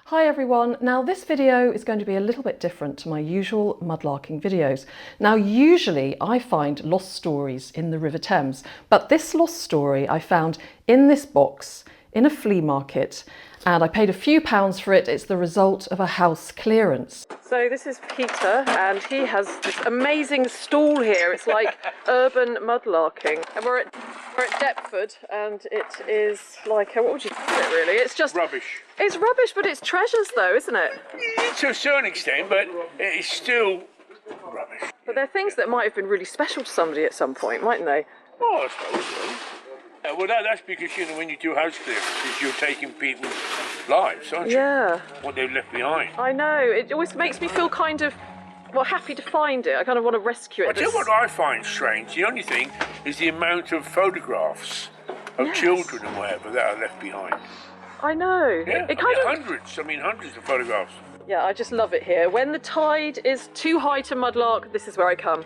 Hi everyone, now this video is going to be a little bit different to my usual mudlarking videos. Now usually I find lost stories in the River Thames, but this lost story I found in this box in a flea market and I paid a few pounds for it. It's the result of a house clearance. So this is Peter and he has this amazing stall here. It's like urban mudlarking and we're at Deptford and it is like, what would you call it really? It's just rubbish. It's rubbish, but it's treasures though, isn't it? To a certain extent, but it's still rubbish. But they're things that might have been really special to somebody at some point, mightn't they? Oh, I suppose so. Well, that's because, you know, when you do house clearances, you're taking people's lives, aren't you? Yeah. What they've left behind. I know. It always makes me feel kind of, well, happy to find it. I kind of want to rescue it. I tell you what I find strange. The only thing is the amount of photographs of children and whatever that are left behind. I know. Yeah, hundreds of photographs. Yeah, I just love it here. When the tide is too high to mudlark, this is where I come.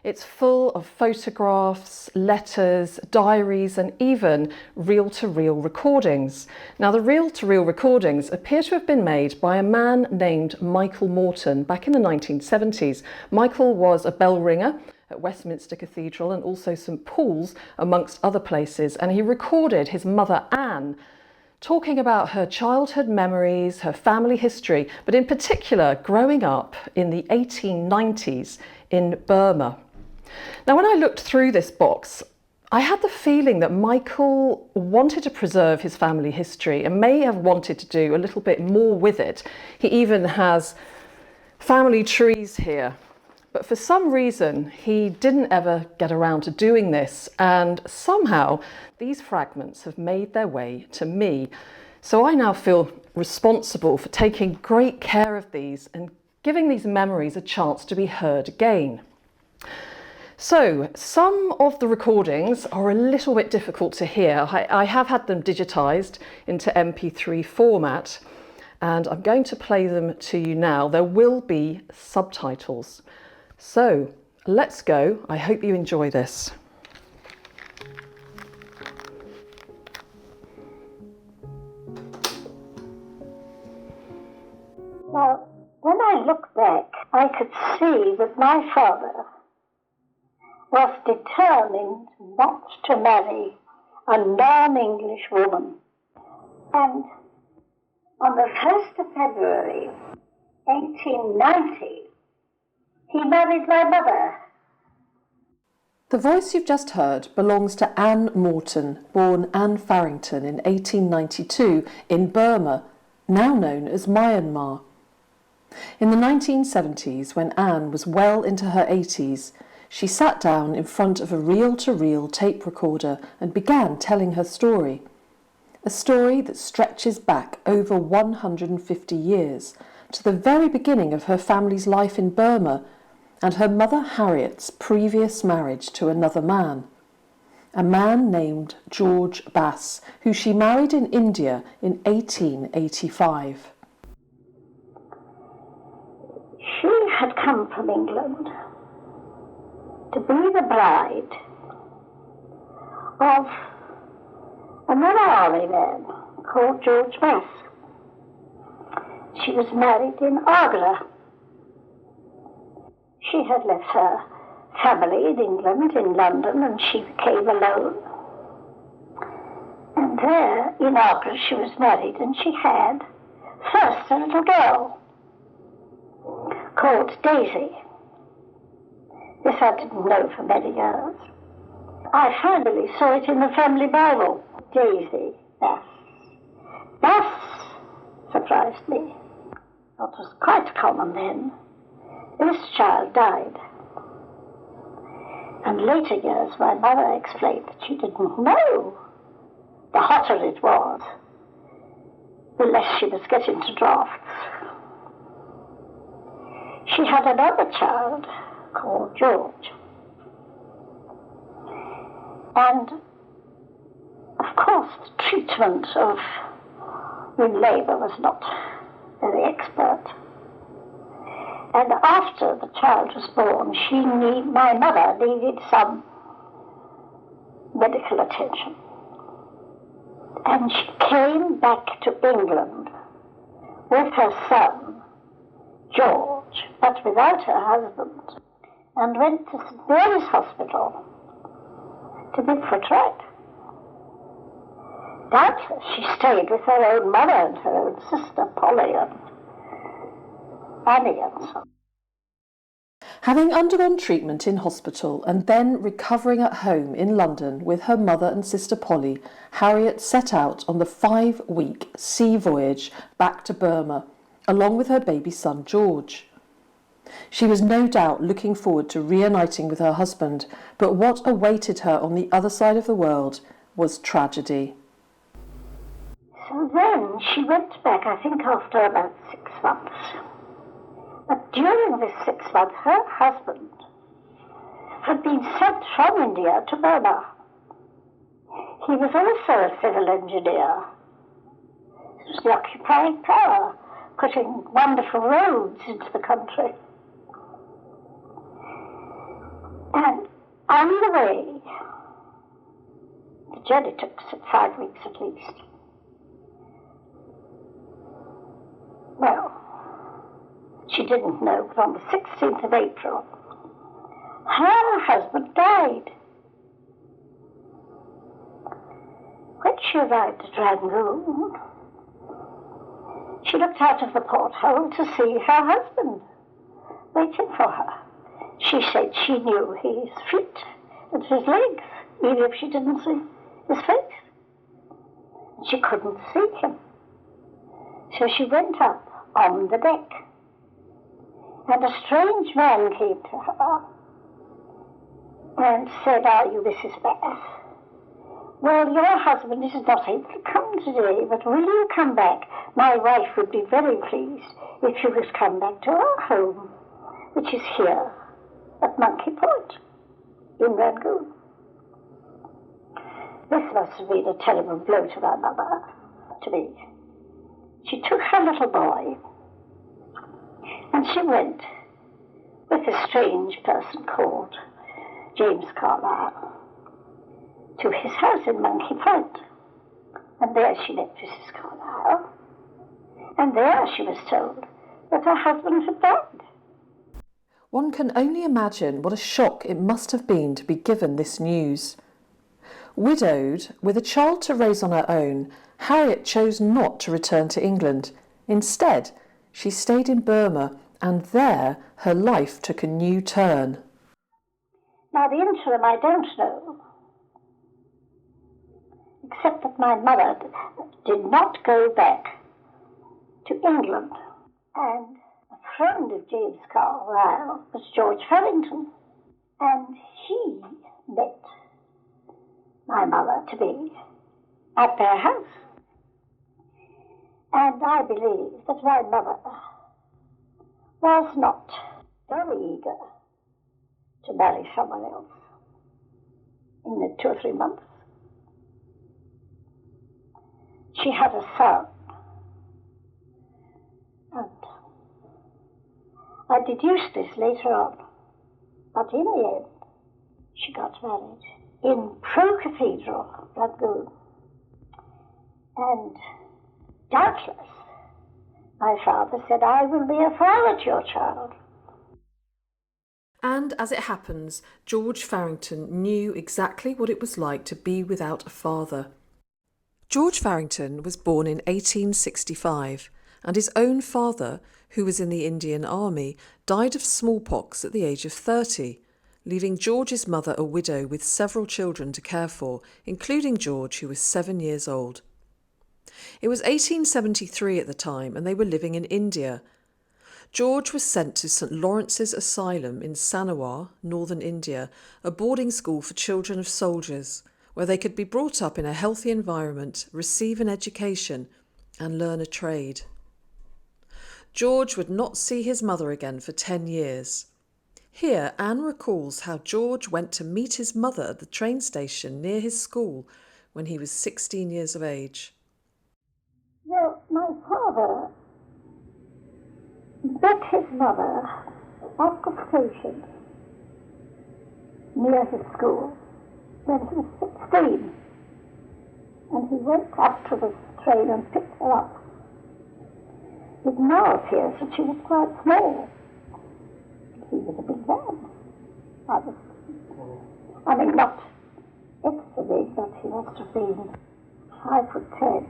It's full of photographs, letters, diaries, and even reel-to-reel recordings. Now, the reel-to-reel recordings appear to have been made by a man named Anne Moreton back in the 1970s. Michael was a bell ringer at Westminster Cathedral and also St Paul's, amongst other places, and he recorded his mother, Anne, talking about her childhood memories, her family history, but in particular, growing up in the 1890s in Burma. Now, when I looked through this box, I had the feeling that Michael wanted to preserve his family history and may have wanted to do a little bit more with it. He even has family trees here, but for some reason he didn't ever get around to doing this, and somehow these fragments have made their way to me. So I now feel responsible for taking great care of these and giving these memories a chance to be heard again. So some of the recordings are a little bit difficult to hear. I have had them digitized into MP3 format and I'm going to play them to you now. There will be subtitles. So let's go. I hope you enjoy this. Now, when I look back, I could see that my father was determined not to marry a non-English woman. And on the 1st of February, 1890, he married my mother. The voice you've just heard belongs to Anne Moreton, born Anne Farrington in 1892 in Burma, now known as Myanmar. In the 1970s, when Anne was well into her 80s, she sat down in front of a reel-to-reel tape recorder and began telling her story. A story that stretches back over 150 years to the very beginning of her family's life in Burma and her mother Harriet's previous marriage to another man, a man named George Bass, who she married in India in 1885. She had come from England to be the bride of another army man called George Bass. She was married in Agra. She had left her family in England, in London, and she came alone. And there, in Agra, she was married, and she had first a little girl called Daisy. This I didn't know for many years. I finally saw it in the family Bible. Daisy Bass. Bass surprised me. That was quite common then. This child died. And later years, my mother explained that she didn't know. The hotter it was, the less she must get into drafts. She had another child called George. And, of course, the treatment of in labour was not very expert. And after the child was born, my mother needed some medical attention. And she came back to England with her son, George, but without her husband, and went to St. Mary's Hospital to be put right. Doubtless she stayed with her own mother and her own sister, Polly, and Annie and so on. Having undergone treatment in hospital and then recovering at home in London with her mother and sister Polly, Harriet set out on the 5-week sea voyage back to Burma, along with her baby son George. She was no doubt looking forward to reuniting with her husband, but what awaited her on the other side of the world was tragedy. So then she went back, I think, after about 6 months. But during this 6 months, her husband had been sent from India to Burma. He was also a civil engineer. He was the occupying power, putting wonderful roads into the country. And on the way, the journey took 5 weeks at least. Well, she didn't know, but on the 16th of April, her husband died. When she arrived at Rangoon, she looked out of the porthole to see her husband waiting for her. She said she knew his feet and his legs, even if she didn't see his face. She couldn't see him. So she went up on the deck. And a strange man came to her and said, "Are you Mrs. Bass? Well, your husband is not able to come today, but will you come back? My wife would be very pleased if you would come back to our home, which is here at Monkey Point in Rangoon." This must have been a terrible blow to my mother, to me. She took her little boy and she went with a strange person called James Carlyle to his house in Monkey Point. And there she met Mrs. Carlyle. And there she was told that her husband had died. One can only imagine what a shock it must have been to be given this news. Widowed, with a child to raise on her own, Harriet chose not to return to England. Instead, she stayed in Burma, and there her life took a new turn. Now, the interim I don't know, except that my mother did not go back to England. And a friend of James Carlyle was George Farrington, and he met my mother-to-be at their house. And I believe that my mother was not very eager to marry someone else in the 2 or 3 months. She had a son, and I deduced this later on, but in the end she got married in Pro Cathedral, Rangoon. And doubtless my father said, "I will be a father to your child." And as it happens, George Farrington knew exactly what it was like to be without a father. George Farrington was born in 1865, and his own father, who was in the Indian Army, died of smallpox at the age of 30, leaving George's mother a widow with several children to care for, including George, who was 7 years old. It was 1873 at the time, and they were living in India. George was sent to St. Lawrence's Asylum in Sanawar, northern India, a boarding school for children of soldiers, where they could be brought up in a healthy environment, receive an education, and learn a trade. George would not see his mother again for 10 years. Here, Anne recalls how George went to meet his mother at the train station near his school when he was 16 years of age. Well, my father met his mother at the station near his school when he was 16. And he went up to the train and picked her up. It now appears that she was quite small. He was a big man. I mean, not extra big, but he must have been 5'10".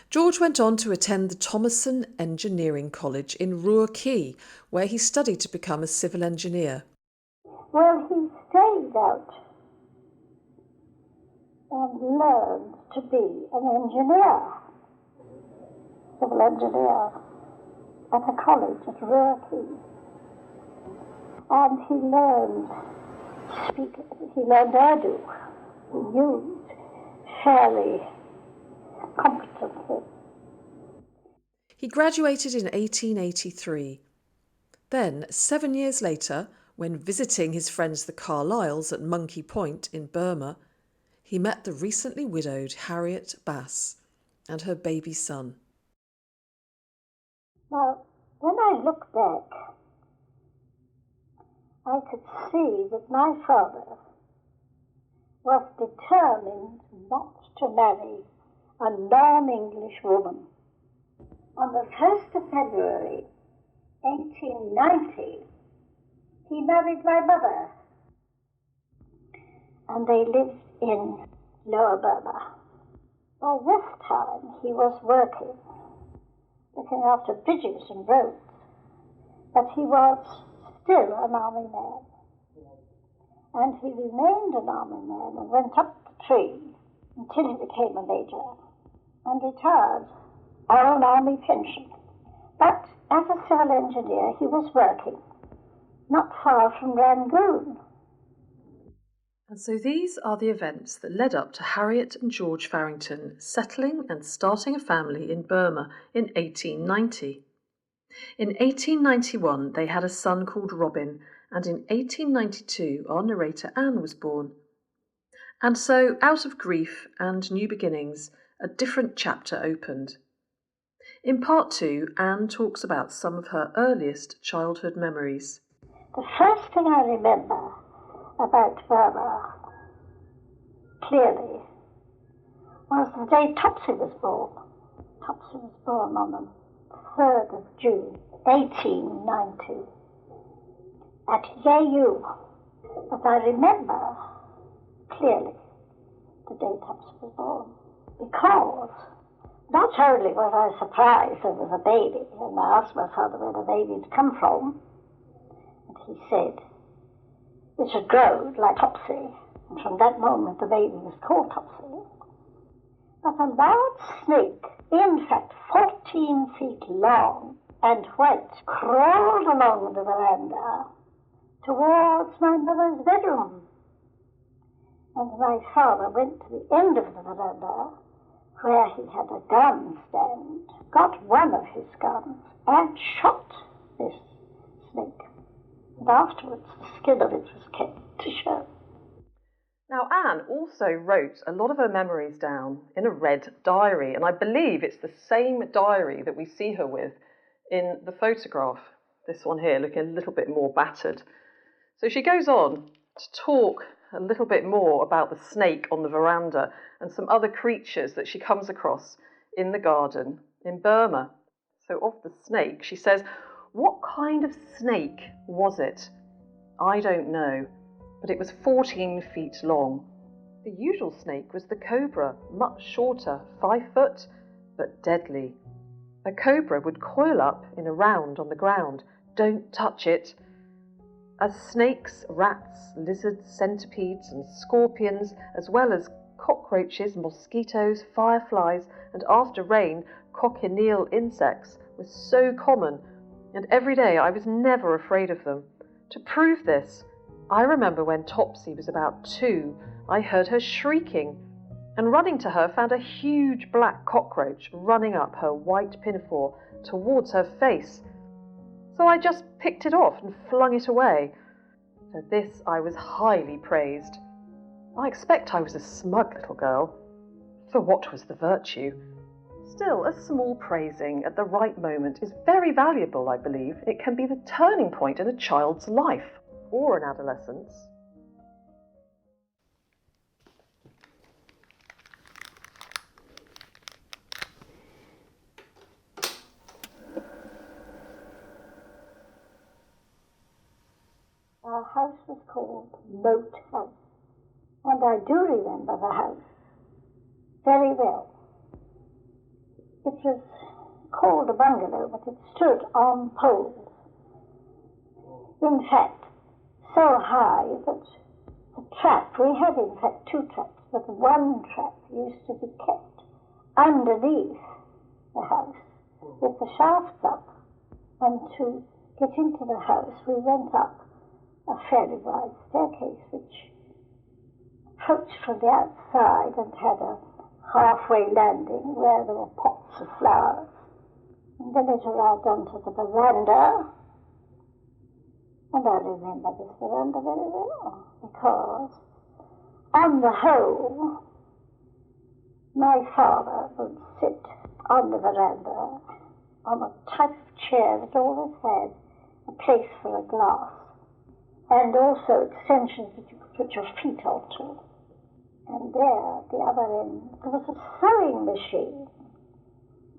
George went on to attend the Thomason Engineering College in Roorkee, where he studied to become a civil engineer. Well, he stayed out and learned to be an engineer, civil engineer, at a college at Roorkee. And he learned Urdu. He used fairly competently. He graduated in 1883. Then, 7 years later, when visiting his friends the Carlyles at Monkey Point in Burma, he met the recently widowed Harriet Bass and her baby son. Now, when I look back, I could see that my father was determined not to marry a non-English woman. On the 1st of February, 1890, he married my mother, and they lived in Lower Burma. By this time, he was working, looking after bridges and roads, but he was still an army man. And he remained an army man and went up the tree until he became a major and retired on an army pension. But as a civil engineer, he was working not far from Rangoon. And so these are the events that led up to Harriet and George Farrington settling and starting a family in Burma in 1890. In 1891, they had a son called Robin, and in 1892, our narrator Anne was born. And so, out of grief and new beginnings, a different chapter opened. In part 2, Anne talks about some of her earliest childhood memories. The first thing I remember about Burma, clearly, was the day Topsy was born. Topsy was born on the 3rd of June, 1890, at Yau. But I remember clearly the day Topsy was born, because not only was I surprised there was a baby, and I asked my father where the baby had come from, and he said it had grown like Topsy, and from that moment the baby was called Topsy. But a large snake, in fact 14 feet long and white, crawled along the veranda towards my mother's bedroom. And my father went to the end of the veranda where he had a gun stand, got one of his guns and shot this snake. And afterwards the skin of it was kept to show. Now, Anne also wrote a lot of her memories down in a red diary, and I believe it's the same diary that we see her with in the photograph, this one here, looking a little bit more battered. So she goes on to talk a little bit more about the snake on the veranda and some other creatures that she comes across in the garden in Burma. So of the snake, she says, "What kind of snake was it? I don't know, but it was 14 feet long. The usual snake was the cobra, much shorter, 5 foot, but deadly. A cobra would coil up in a round on the ground. Don't touch it. As snakes, rats, lizards, centipedes and scorpions, as well as cockroaches, mosquitoes, fireflies, and after rain, cochineal insects were so common, and every day I was never afraid of them. To prove this, I remember when Topsy was about 2, I heard her shrieking, and running to her found a huge black cockroach running up her white pinafore towards her face. So I just picked it off and flung it away. For this I was highly praised. I expect I was a smug little girl. For what was the virtue? Still, a small praising at the right moment is very valuable, I believe. It can be the turning point in a child's life or an adolescence. Our house was called Moat House, and I do remember the house very well. It was called a bungalow, but it stood on poles. In fact, so high that the trap, we had in fact two traps, but one trap used to be kept underneath the house with the shafts up. And to get into the house, we went up a fairly wide staircase which approached from the outside and had a halfway landing where there were pots of flowers. And then it arrived onto the veranda. And I remember this veranda very well, because on the whole, my father would sit on the veranda on a type of chair that always had a place for a glass, and also extensions that you could put your feet onto. And there, at the other end, there was a sewing machine.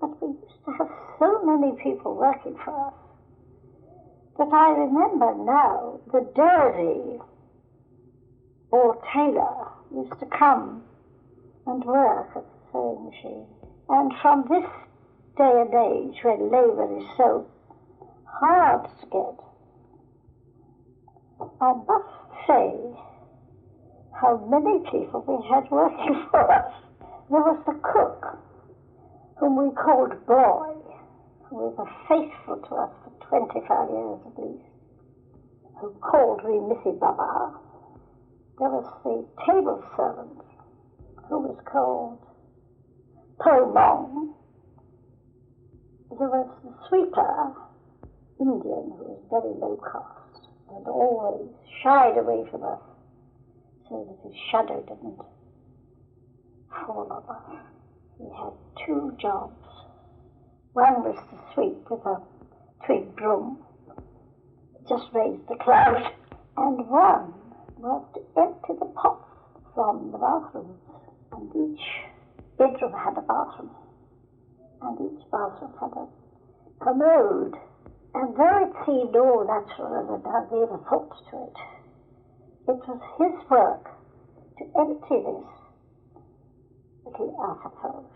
But we used to have so many people working for us that I remember now the derby or tailor used to come and work at the sewing machine. And from this day and age, when labour is so hard to get, I must say how many people we had working for us. There was the cook, whom we called Boy, who was faithful to us for 25 years at least, who called me Missy Baba. There was the table servant, who was called Po Mong. There was the sweeper, Indian, who was very low caste and always shied away from us so that his shadow didn't fall on us. He had two jobs. One was to sweep with a twig broom, just raise the cloud, and one was to empty the pots from the bathrooms. And each bedroom had a bathroom, and each bathroom had a commode. And though it seemed all natural and I gave a thought to it, it was his work to empty this little, I suppose,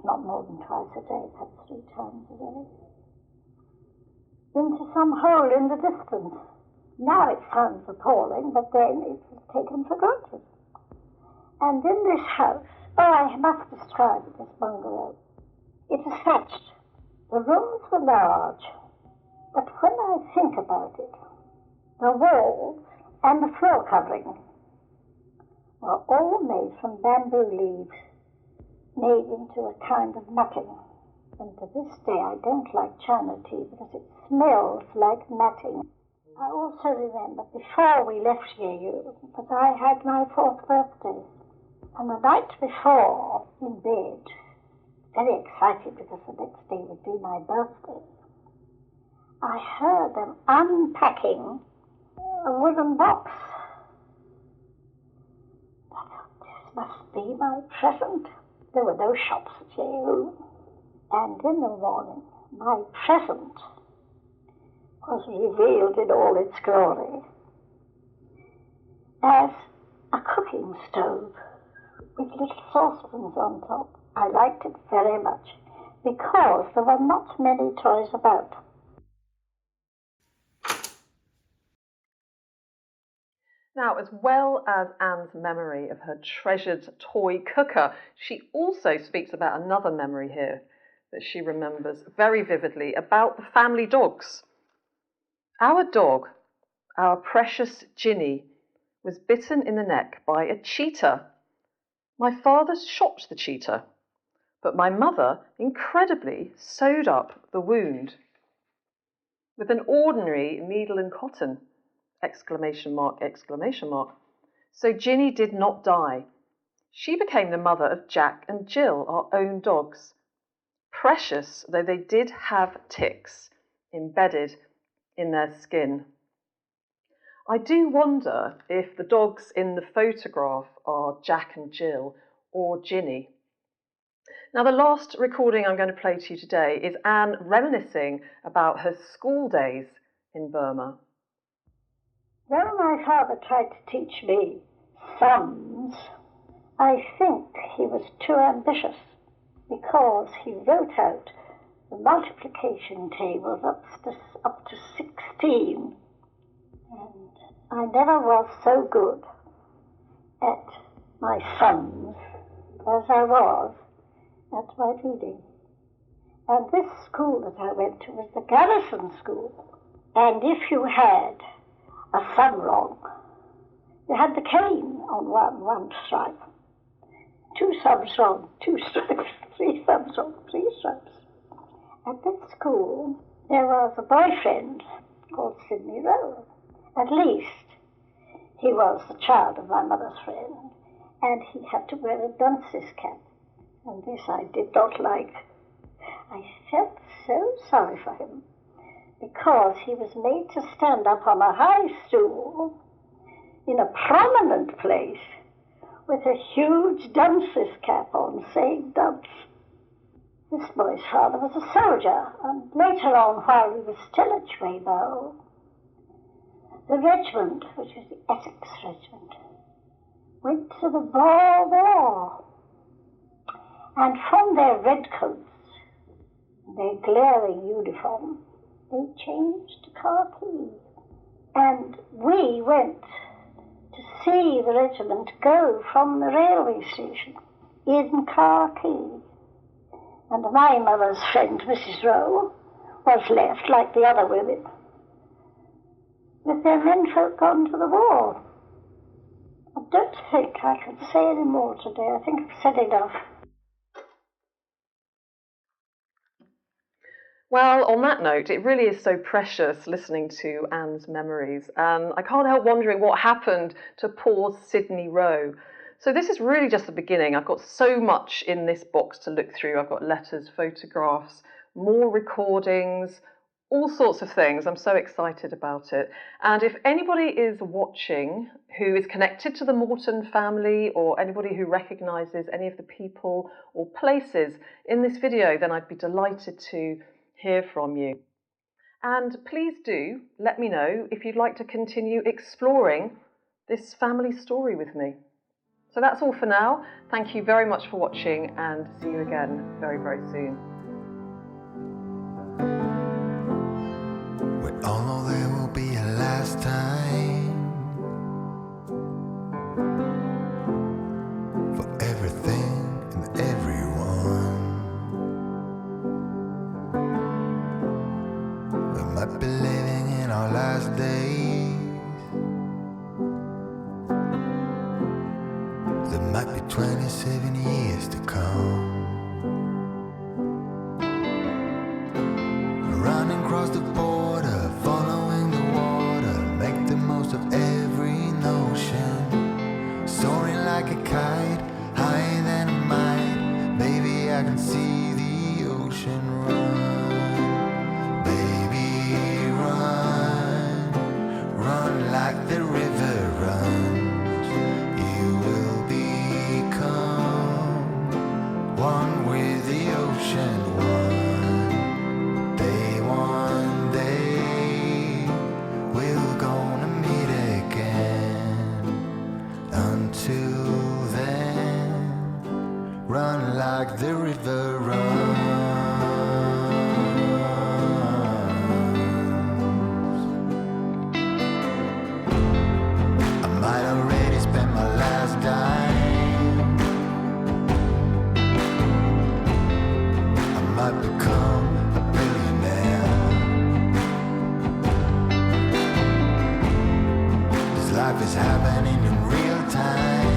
not more than twice a day, perhaps 3 times a day, into some hole in the distance. Now it sounds appalling, but then it was taken for granted. And in this house, I must describe it, this bungalow. It was thatched. The rooms were large, but when I think about it, the walls and the floor covering were all made from bamboo leaves, made into a kind of matting. And to this day I don't like China tea because it smells like matting. I also remember before we left VU that I had my 4th birthday. And the night before, in bed, very excited because the next day would be my birthday, I heard them unpacking a wooden box. I thought, this must be my present. There were no shops at VU. And in the morning, my present was revealed in all its glory as a cooking stove with little saucepans on top. I liked it very much because there were not many toys about. Now, as well as Anne's memory of her treasured toy cooker, she also speaks about another memory here that she remembers very vividly about the family dogs. Our dog, our precious Ginny, was bitten in the neck by a cheetah. My father shot the cheetah, but my mother, incredibly, sewed up the wound with an ordinary needle and cotton! Exclamation mark, exclamation mark. So Ginny did not die. She became the mother of Jack and Jill, our own dogs. precious though they did have ticks embedded in their skin. I do wonder if the dogs in the photograph are Jack and Jill or Ginny. Now, the last recording I'm going to play to you today is Anne reminiscing about her school days in Burma. When my father tried to teach me sums, I think he was too ambitious, because he wrote out the multiplication tables up to 16. And I never was so good at my sums as I was at my reading. And this school that I went to was the Garrison School. And if you had a sum wrong, you had the cane on one stripe. 2 sums wrong, 2 stripes, 3 sums wrong, 3 stripes. At this school, there was a boyfriend called Sidney Rowe. At least, he was the child of my mother's friend, and he had to wear a dunce's cap, and this I did not like. I felt so sorry for him, because he was made to stand up on a high stool in a prominent place with a huge dunce's cap on, saying dunce. This boy's father was a soldier, and later on, while we were still at Schwabo, the regiment, which was the Essex Regiment, went to the Boer War. And from their red coats, their glaring uniform, they changed to khaki. And we went to see the regiment go from the railway station in khaki. And my mother's friend, Mrs. Rowe, was left, like the other women, with their menfolk gone to the war. I don't think I can say any more today. I think I've said enough. Well, on that note, it really is so precious listening to Anne's memories, and I can't help wondering what happened to poor Sidney Rowe. So this is really just the beginning. I've got so much in this box to look through. I've got letters, photographs, more recordings, all sorts of things. I'm so excited about it. And if anybody is watching who is connected to the Moreton family, or anybody who recognises any of the people or places in this video, then I'd be delighted to hear from you. And please do let me know if you'd like to continue exploring this family story with me. So that's all for now. Thank you very much for watching, and see you again very, very soon. We all know there will be a last time for everything and everyone. We might be living in our last days. There might be 27 years to come. Running across the border, following the water, make the most of every notion. Soaring like a kite, higher than a mite. Baby, I can see the ocean run. Baby, run, run like the river runs. You will become one with the ocean, one day, we're gonna meet again. Until then, run like the river runs. I might already spend my last dime. I might become a billionaire. This life is happening in real time,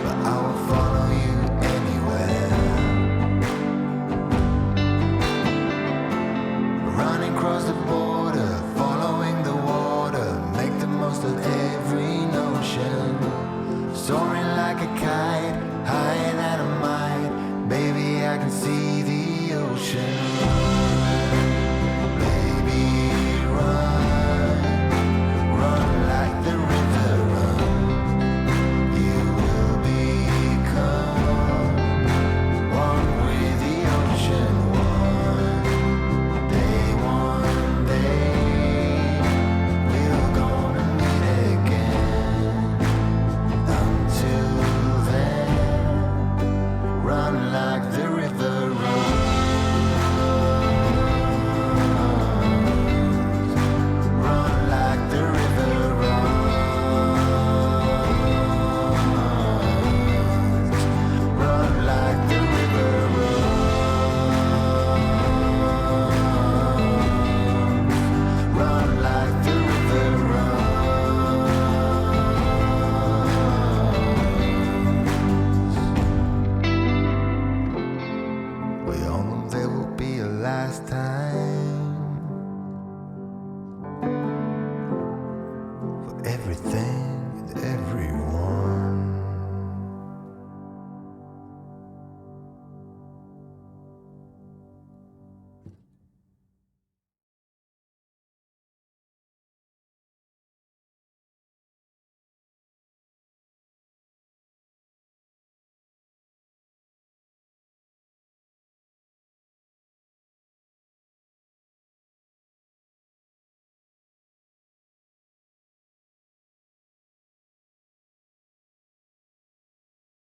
but I will follow you anywhere. Running across the border, following the water, make the most of every notion. Soaring like a kite, high everything.